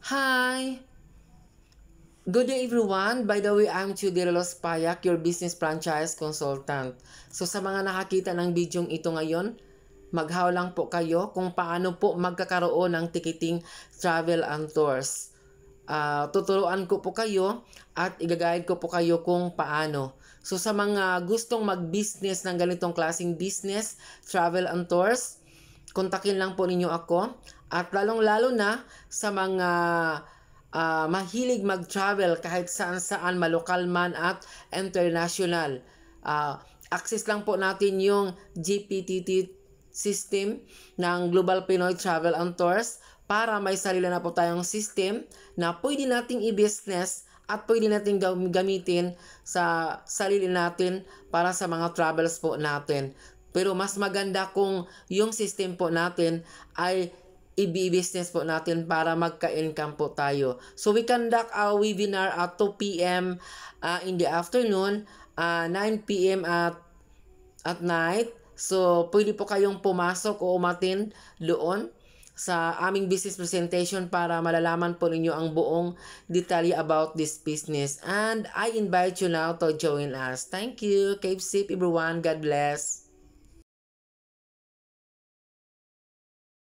Hi! Good day everyone. By the way, I'm Judy Relos Payak, your business franchise consultant. So sa mga nakakita ng bidyong ito ngayon, maghaw lang po kayo kung paano po magkakaroon ng ticketing travel and tours. Tuturuan ko po kayo at igagayad ko po kayo kung paano. So sa mga gustong mag-business ng ganitong klaseng business, travel and tours, kontakin lang po ninyo ako. At lalong-lalo na sa mga mahilig mag-travel kahit saan-saan, malokal man at international. Access lang po natin yung GPTT system ng Global Pinoy Travel and Tours para may sarili na po tayong system na pwede nating i-business at pwede nating gamitin sa sarili natin para sa mga travels po natin. Pero mas maganda kung yung system po natin ay i-business po natin para magka-income po tayo. So we conduct a webinar at 2 p.m. In the afternoon, 9 p.m. at night. So pwede po kayong pumasok o umatin doon sa aming business presentation para malalaman po ninyo ang buong detalye about this business. And I invite you now to join us. Thank you. Keep safe everyone. God bless.